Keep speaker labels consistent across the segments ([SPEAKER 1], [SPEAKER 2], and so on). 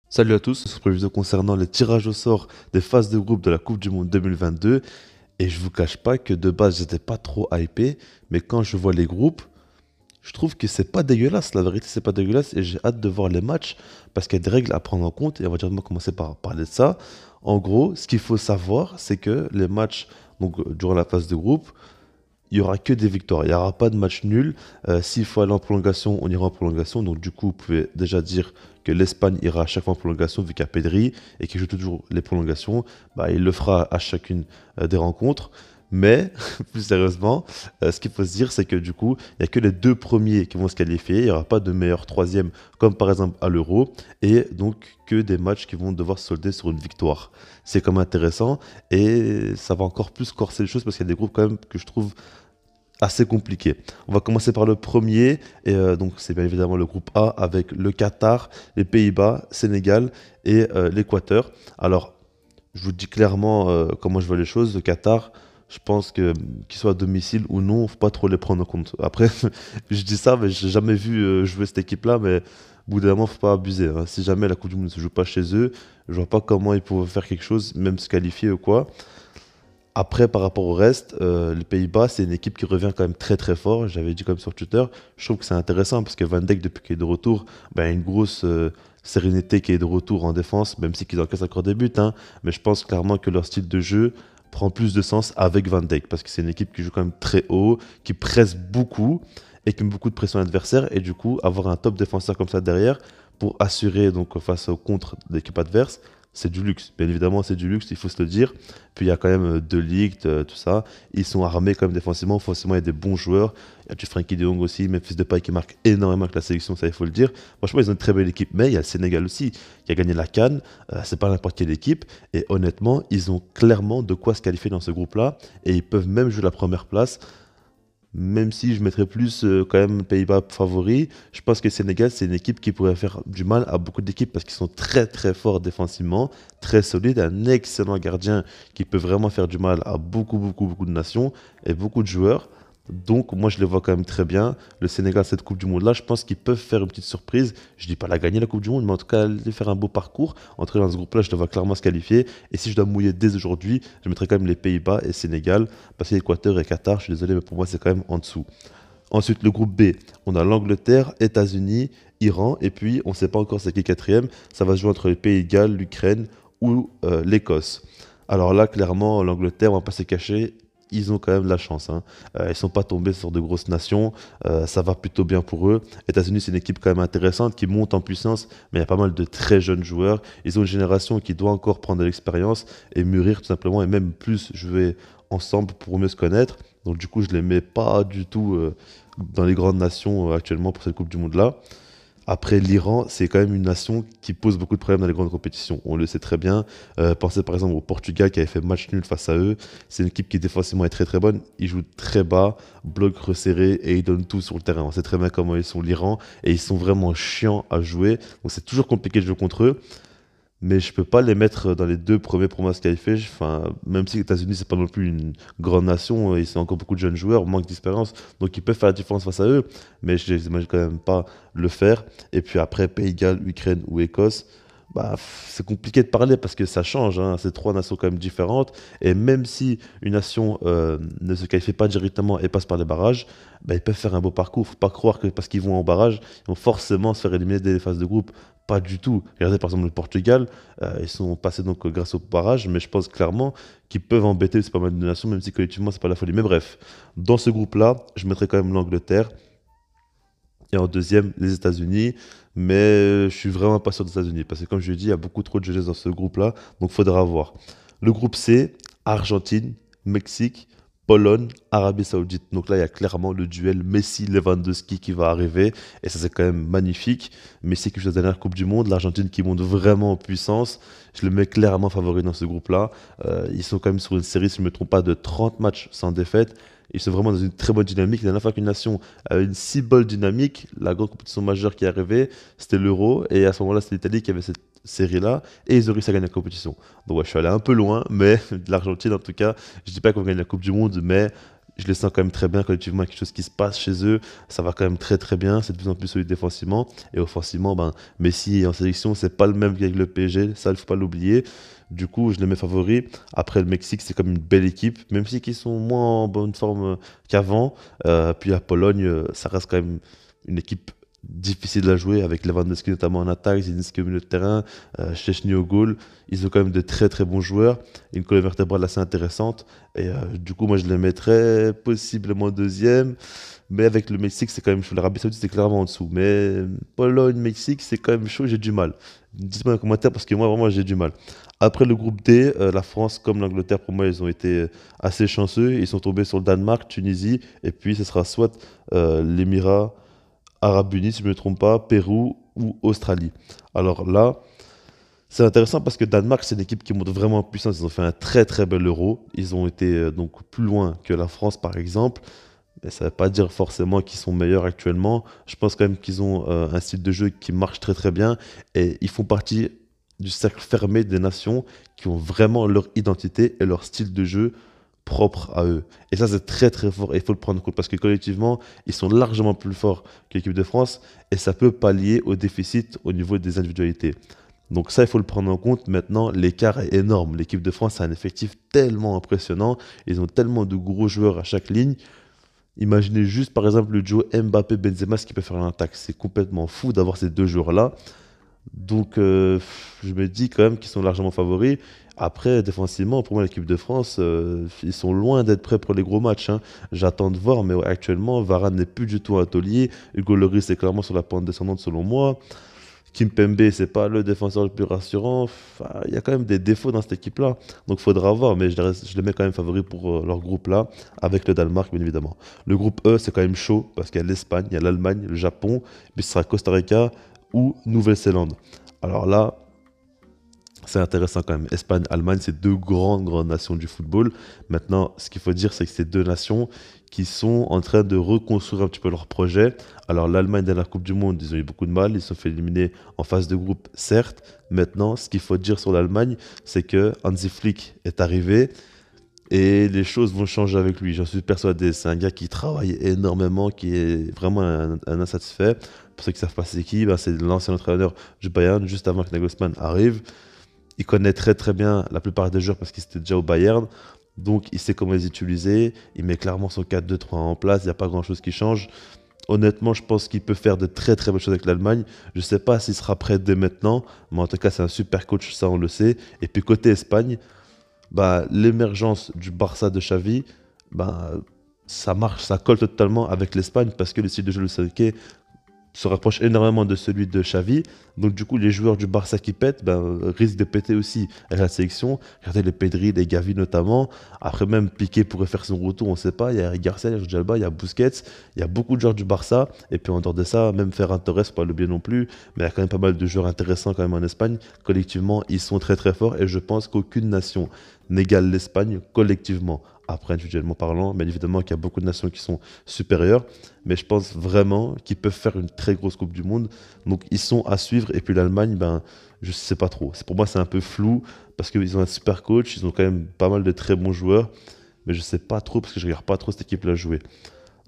[SPEAKER 1] Salut à tous, sur une vidéo concernant les tirages au sort des phases de groupe de la Coupe du Monde 2022. Et je vous cache pas que de base j'étais pas trop hypé, mais quand je vois les groupes, je trouve que c'est pas dégueulasse. La vérité, c'est pas dégueulasse et j'ai hâte de voir les matchs parce qu'il y a des règles à prendre en compte et on va directement commencer par parler de ça. En gros, ce qu'il faut savoir, c'est que les matchs durant la phase de groupe, il y aura que des victoires. Il n'y aura pas de match nul. S'il faut aller en prolongation, on ira en prolongation. Donc du coup, vous pouvez déjà dire que l'Espagne ira à chaque fois en prolongation vu qu'il y a Pedri et qu'il joue toujours les prolongations. Bah, il le fera à chacune des rencontres. Mais plus sérieusement, ce qu'il faut se dire, c'est que du coup, il n'y a que les deux premiers qui vont se qualifier. Il n'y aura pas de meilleur troisième, comme par exemple à l'Euro. Et donc que des matchs qui vont devoir se solder sur une victoire. C'est quand même intéressant et ça va encore plus corser les choses parce qu'il y a des groupes quand même que je trouve assez compliqué. On va commencer par le premier, et donc c'est bien évidemment le groupe A avec le Qatar, les Pays-Bas, Sénégal et l'Équateur. Alors, je vous dis clairement comment je vois les choses. Le Qatar, je pense que qu'il soit à domicile ou non, faut pas trop les prendre en compte. Après, je dis ça, mais j'ai jamais vu jouer cette équipe-là, mais au bout d'un moment, faut pas abuser, hein. Si jamais la Coupe du Monde ne se joue pas chez eux, je vois pas comment ils pourraient faire quelque chose, même se qualifier ou quoi. Après, par rapport au reste, les Pays-Bas, c'est une équipe qui revient quand même très très fort. J'avais dit comme sur Twitter, je trouve que c'est intéressant parce que Van Dijk, depuis qu'il est de retour, ben, il y a une grosse sérénité qui est de retour en défense, même si qu'ils encaissent encore des buts, hein. Mais je pense clairement que leur style de jeu prend plus de sens avec Van Dijk parce que c'est une équipe qui joue quand même très haut, qui presse beaucoup et qui met beaucoup de pression à l'adversaire. Et du coup, avoir un top défenseur comme ça derrière pour assurer donc face au contre de l'équipe adverse, c'est du luxe. Bien évidemment, c'est du luxe, il faut se le dire. Puis il y a quand même De Ligt, tout ça. Ils sont armés quand même défensivement. Offensivement, il y a des bons joueurs. Il y a du Frenkie de Jong aussi, Memphis Depay qui marque énormément avec la sélection, ça il faut le dire. Franchement, ils ont une très belle équipe. Mais il y a le Sénégal aussi qui a gagné la CAN. C'est pas n'importe quelle équipe. Et honnêtement, ils ont clairement de quoi se qualifier dans ce groupe-là. Et ils peuvent même jouer la première place. Même si je mettrais plus quand même Pays-Bas favoris, je pense que Sénégal, c'est une équipe qui pourrait faire du mal à beaucoup d'équipes parce qu'ils sont très très forts défensivement, très solides, un excellent gardien qui peut vraiment faire du mal à beaucoup de nations et beaucoup de joueurs. Donc moi je les vois quand même très bien. Le Sénégal, cette Coupe du Monde-là, je pense qu'ils peuvent faire une petite surprise. Je dis pas la gagner la Coupe du Monde, mais en tout cas aller faire un beau parcours. Entrer dans ce groupe-là, je les vois clairement se qualifier. Et si je dois mouiller dès aujourd'hui, je mettrais quand même les Pays-Bas et Sénégal. Parce qu'Équateur et Qatar, je suis désolé, mais pour moi c'est quand même en dessous. Ensuite, le groupe B, on a l'Angleterre, États-Unis, Iran, et puis on ne sait pas encore c'est qui quatrième. Ça va se jouer entre le Pays de Galles, l'Ukraine ou l'Écosse. Alors là, clairement, l'Angleterre, on va pas se cacher, ils ont quand même de la chance, hein. Ils sont pas tombés sur de grosses nations, ça va plutôt bien pour eux. États-Unis, c'est une équipe quand même intéressante qui monte en puissance, mais il y a pas mal de très jeunes joueurs. Ils ont une génération qui doit encore prendre de l'expérience et mûrir tout simplement, et même plus jouer ensemble pour mieux se connaître. Donc du coup, je les mets pas du tout dans les grandes nations actuellement pour cette Coupe du Monde-là. Après, l'Iran, c'est quand même une nation qui pose beaucoup de problèmes dans les grandes compétitions. On le sait très bien. Pensez par exemple au Portugal qui avait fait match nul face à eux. C'est une équipe qui défensivement est très très bonne. Ils jouent très bas, bloc resserré et ils donnent tout sur le terrain. On sait très bien comment ils sont l'Iran et ils sont vraiment chiants à jouer. Donc c'est toujours compliqué de jouer contre eux. Mais je peux pas les mettre dans les deux premiers pour moi se qualifier. Enfin, même si les États-Unis, c'est pas non plus une grande nation, ils sont encore beaucoup de jeunes joueurs, manque d'expérience, donc ils peuvent faire la différence face à eux, mais je les imagine quand même pas le faire. Et puis après, Pays de Galles, Ukraine ou Écosse, bah, c'est compliqué de parler parce que ça change, hein. C'est trois nations quand même différentes. Et même si une nation ne se qualifie pas directement et passe par les barrages, bah, ils peuvent faire un beau parcours. Faut pas croire que parce qu'ils vont en barrage, ils vont forcément se faire éliminer dès les phases de groupe. Pas du tout. Regardez par exemple le Portugal, ils sont passés donc grâce au barrage, mais je pense clairement qu'ils peuvent embêter c'est pas mal de nations, même si collectivement c'est pas la folie. Mais bref, dans ce groupe-là, je mettrais quand même l'Angleterre et en deuxième les États-Unis, mais je suis vraiment pas sûr des États-Unis parce que comme je l'ai dit, il y a beaucoup trop de jeunesse dans ce groupe-là, donc faudra voir. Le groupe C, Argentine, Mexique, Pologne, Arabie Saoudite. Donc là, il y a clairement le duel Messi-Lewandowski qui va arriver. Et ça, c'est quand même magnifique. Messi qui joue la dernière Coupe du Monde, l'Argentine qui monte vraiment en puissance. Je le mets clairement favori dans ce groupe-là. Ils sont quand même sur une série, si je ne me trompe pas, de 30 matchs sans défaite. Ils sont vraiment dans une très bonne dynamique. La dernière fois qu'une nation a une si bonne dynamique, la grande compétition majeure qui est arrivée, c'était l'Euro. Et à ce moment-là, c'était l'Italie qui avait cette série-là. Et ils ont réussi à gagner la compétition. Donc ouais, je suis allé un peu loin, mais l'Argentine, en tout cas, je dis pas qu'on gagne la Coupe du Monde, mais je les sens quand même très bien collectivement, quelque chose qui se passe chez eux, ça va quand même très très bien, c'est de plus en plus solide défensivement, et offensivement, ben, Messi en sélection, c'est pas le même qu'avec le PSG, ça il faut pas l'oublier. Du coup, je les mets favoris. Après, le Mexique, c'est comme une belle équipe, même si ils sont moins en bonne forme qu'avant. Puis la Pologne, ça reste quand même une équipe difficile à jouer, avec Lewandowski notamment en attaque, Zilinski au milieu de terrain, Szczęsny au goal. Ils ont quand même de très très bons joueurs, une colonne vertébrale assez intéressante. Et du coup, moi, je les mettrais possiblement deuxième. Mais avec le Mexique, c'est quand même chaud. L'Arabie Saoudite, c'est clairement en dessous. Mais Pologne, Mexique, c'est quand même chaud, j'ai du mal. Dites-moi dans les commentaires parce que moi, vraiment, j'ai du mal. Après le groupe D, la France comme l'Angleterre, pour moi, ils ont été assez chanceux. Ils sont tombés sur le Danemark, Tunisie, et puis ce sera soit l'Émirat Arabes Unis, si je ne me trompe pas, Pérou ou Australie. Alors là, c'est intéressant parce que Danemark, c'est une équipe qui monte vraiment en puissance. Ils ont fait un très très bel euro. Ils ont été donc plus loin que la France, par exemple. Mais ça ne veut pas dire forcément qu'ils sont meilleurs actuellement. Je pense quand même qu'ils ont un style de jeu qui marche très très bien. Et ils font partie du cercle fermé des nations qui ont vraiment leur identité et leur style de jeu propre à eux. Et ça, c'est très très fort. Et il faut le prendre en compte parce que collectivement, ils sont largement plus forts que l'équipe de France. Et ça peut pallier au déficit au niveau des individualités. Donc ça, il faut le prendre en compte. Maintenant, l'écart est énorme. L'équipe de France a un effectif tellement impressionnant. Ils ont tellement de gros joueurs à chaque ligne. Imaginez juste, par exemple, le duo Mbappé-Benzema, ce qui peut faire en attaque. C'est complètement fou d'avoir ces deux joueurs-là. Donc, je me dis quand même qu'ils sont largement favoris. Après, défensivement, pour moi, l'équipe de France, ils sont loin d'être prêts pour les gros matchs, hein. J'attends de voir, mais ouais, actuellement, Varane n'est plus du tout un taulier. Hugo Lloris est clairement sur la pente descendante, selon moi. Kimpembe, c'est pas le défenseur le plus rassurant. Enfin, il y a quand même des défauts dans cette équipe-là. Donc, il faudra voir, mais je les mets quand même favoris pour leur groupe-là, avec le Danemark, bien évidemment. Le groupe E, c'est quand même chaud, parce qu'il y a l'Espagne, il y a l'Allemagne, le Japon, puis ce sera Costa Rica ou Nouvelle-Zélande. Alors là, c'est intéressant quand même. Espagne, Allemagne, c'est deux grandes, grandes nations du football. Maintenant, ce qu'il faut dire, c'est que c'est deux nations qui sont en train de reconstruire un petit peu leur projet. Alors, l'Allemagne, dans la Coupe du Monde, ils ont eu beaucoup de mal. Ils se sont fait éliminer en phase de groupe, certes. Maintenant, ce qu'il faut dire sur l'Allemagne, c'est que Hansi Flick est arrivé et les choses vont changer avec lui. J'en suis persuadé. C'est un gars qui travaille énormément, qui est vraiment un insatisfait. Pour ceux qui ne savent pas c'est qui, ben, c'est l'ancien entraîneur du Bayern, juste avant que Nagelsmann arrive. Il connaît très très bien la plupart des joueurs parce qu'il était déjà au Bayern. Donc il sait comment les utiliser. Il met clairement son 4-2-3 en place. Il n'y a pas grand-chose qui change. Honnêtement, je pense qu'il peut faire de très très bonnes choses avec l'Allemagne. Je ne sais pas s'il sera prêt dès maintenant. Mais en tout cas, c'est un super coach, ça on le sait. Et puis côté Espagne, bah, l'émergence du Barça de Xavi, bah, ça marche, ça colle totalement avec l'Espagne parce que le style de jeu de Luis Enrique se rapproche énormément de celui de Xavi. Donc du coup, les joueurs du Barça qui pètent ben, risquent de péter aussi à la sélection. Regardez les Pedri, les Gavi notamment. Après même, Piqué pourrait faire son retour, on ne sait pas. Il y a Eric Garcia, il y a Jordi Alba, il y a Busquets. Il y a beaucoup de joueurs du Barça. Et puis en dehors de ça, même Ferran Torres, pas le bien non plus. Mais il y a quand même pas mal de joueurs intéressants quand même en Espagne. Collectivement, ils sont très très forts. Et je pense qu'aucune nation n'égale l'Espagne collectivement. Après, individuellement parlant, bien évidemment qu'il y a beaucoup de nations qui sont supérieures, mais je pense vraiment qu'ils peuvent faire une très grosse Coupe du Monde. Donc, ils sont à suivre. Et puis l'Allemagne, ben, je ne sais pas trop. Pour moi, c'est un peu flou parce qu'ils ont un super coach, ils ont quand même pas mal de très bons joueurs, mais je ne sais pas trop parce que je ne regarde pas trop cette équipe-là jouer.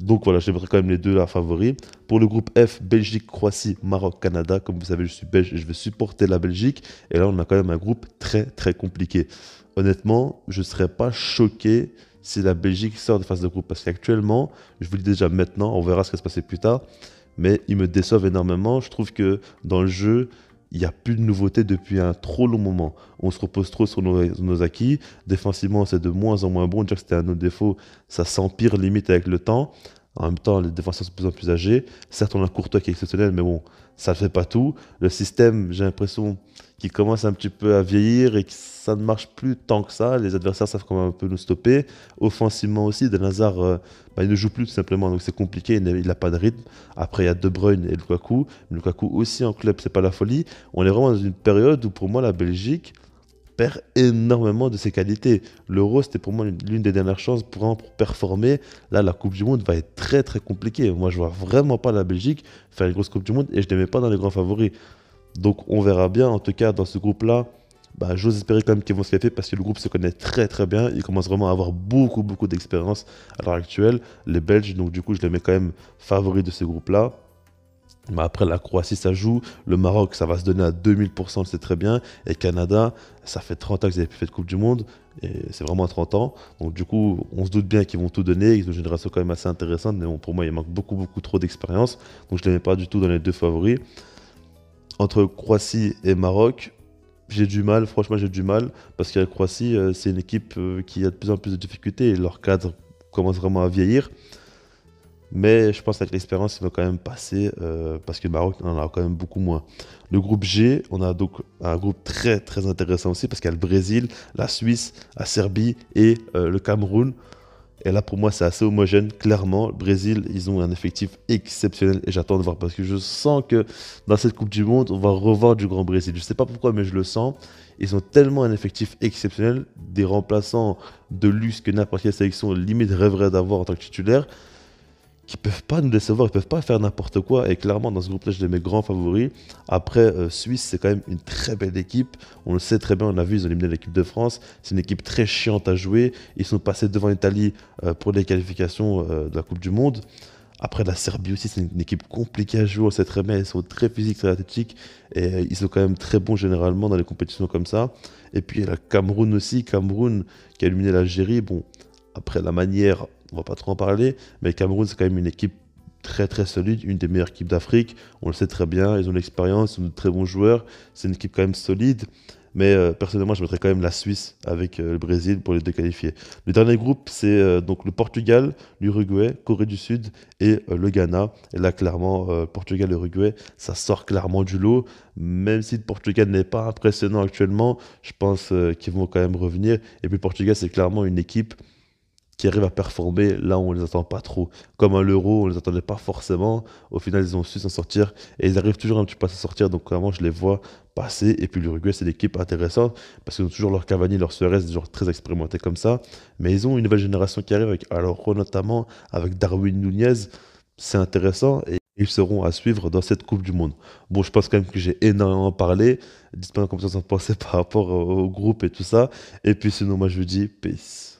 [SPEAKER 1] Donc voilà, je mettrai quand même les deux là favoris. Pour le groupe F, Belgique, Croatie, Maroc, Canada. Comme vous savez, je suis belge et je vais supporter la Belgique. Et là, on a quand même un groupe très très compliqué. Honnêtement, je ne serais pas choqué si la Belgique sort de phase de groupe. Parce qu'actuellement, je vous le dis déjà maintenant, on verra ce qui va se passer plus tard. Mais ils me déçoivent énormément. Je trouve que dans le jeu, il n'y a plus de nouveautés depuis un trop long moment. On se repose trop sur nos acquis. Défensivement, c'est de moins en moins bon. Dire que c'était un de nos défauts, ça s'empire limite avec le temps. En même temps, les défenseurs sont de plus en plus âgés. Certes, on a Courtois qui est exceptionnel, mais bon, ça ne fait pas tout. Le système, j'ai l'impression qu'il commence un petit peu à vieillir et que ça ne marche plus tant que ça. Les adversaires savent comment un peu nous stopper. Offensivement aussi, Eden Hazard, bah, il ne joue plus tout simplement, donc c'est compliqué, il n'a pas de rythme. Après, il y a De Bruyne et Lukaku. Lukaku aussi en club, c'est pas la folie. On est vraiment dans une période où pour moi, la Belgique perd énormément de ses qualités. L'Euro, c'était pour moi l'une des dernières chances pour performer. Là, la Coupe du Monde va être très très compliquée. Moi, je vois vraiment pas la Belgique faire une grosse Coupe du Monde et je ne les mets pas dans les grands favoris. Donc, on verra bien. En tout cas, dans ce groupe-là, bah, j'ose espérer quand même qu'ils vont se qualifier parce que le groupe se connaît très très bien. Ils commencent vraiment à avoir beaucoup d'expérience à l'heure actuelle, les Belges. Donc du coup, je les mets quand même favoris de ce groupe-là. Mais après, la Croatie, ça joue. Le Maroc, ça va se donner à 2000%, c'est très bien. Et Canada, ça fait 30 ans qu'ils avaient plus fait de Coupe du Monde. Et c'est vraiment à 30 ans. Donc, du coup, on se doute bien qu'ils vont tout donner. Ils ont une génération quand même assez intéressante. Mais bon, pour moi, il manque beaucoup trop d'expérience. Donc, je ne les mets pas du tout dans les deux favoris. Entre Croatie et Maroc, j'ai du mal. Franchement, j'ai du mal. Parce que la Croatie, c'est une équipe qui a de plus en plus de difficultés. Et leur cadre commence vraiment à vieillir. Mais je pense qu'avec l'expérience, ils vont quand même passer parce que le Maroc en a quand même beaucoup moins. Le groupe G, on a donc un groupe très intéressant aussi parce qu'il y a le Brésil, la Suisse, la Serbie et le Cameroun. Et là, pour moi, c'est assez homogène. Clairement, le Brésil, ils ont un effectif exceptionnel et j'attends de voir parce que je sens que dans cette Coupe du Monde, on va revoir du Grand Brésil. Je ne sais pas pourquoi, mais je le sens. Ils ont tellement un effectif exceptionnel, des remplaçants de luxe que n'importe quelle sélection limite rêverait d'avoir en tant que titulaire qui peuvent pas nous décevoir, ils peuvent pas faire n'importe quoi. Et clairement, dans ce groupe-là, je les mets grands favoris. Après, Suisse, c'est quand même une très belle équipe. On le sait très bien, on a vu, ils ont éliminé l'équipe de France. C'est une équipe très chiante à jouer. Ils sont passés devant l'Italie pour les qualifications de la Coupe du Monde. Après, la Serbie aussi, c'est une équipe compliquée à jouer. On sait très bien, ils sont très physiques, très athlétiques. Et ils sont quand même très bons généralement dans les compétitions comme ça. Et puis, il y a le Cameroun aussi. Cameroun qui a éliminé l'Algérie. Bon, après, la manière, on va pas trop en parler, mais le Cameroun, c'est quand même une équipe très solide, une des meilleures équipes d'Afrique. On le sait très bien, ils ont l'expérience, ils ont de très bons joueurs. C'est une équipe quand même solide. Mais personnellement, je mettrais quand même la Suisse avec le Brésil pour les deux qualifiés. Le dernier groupe, c'est donc le Portugal, l'Uruguay, Corée du Sud et le Ghana. Et là, clairement, Portugal et Uruguay, ça sort clairement du lot. Même si le Portugal n'est pas impressionnant actuellement, je pense qu'ils vont quand même revenir. Et puis, le Portugal, c'est clairement une équipe qui arrivent à performer là où on les attend pas trop. Comme à l'Euro, on les attendait pas forcément. Au final, ils ont su s'en sortir et ils arrivent toujours un petit peu à s'en sortir. Donc vraiment, je les vois passer. Et puis l'Uruguay, c'est l'équipe intéressante parce qu'ils ont toujours leur Cavani, leur Suarez, des joueurs très expérimentés comme ça. Mais ils ont une nouvelle génération qui arrive avec alors notamment avec Darwin Nunez. C'est intéressant et ils seront à suivre dans cette Coupe du Monde. Bon, je pense quand même que j'ai énormément parlé. Dites-moi comment ça s'en pensait par rapport au groupe et tout ça. Et puis sinon, moi je vous dis peace.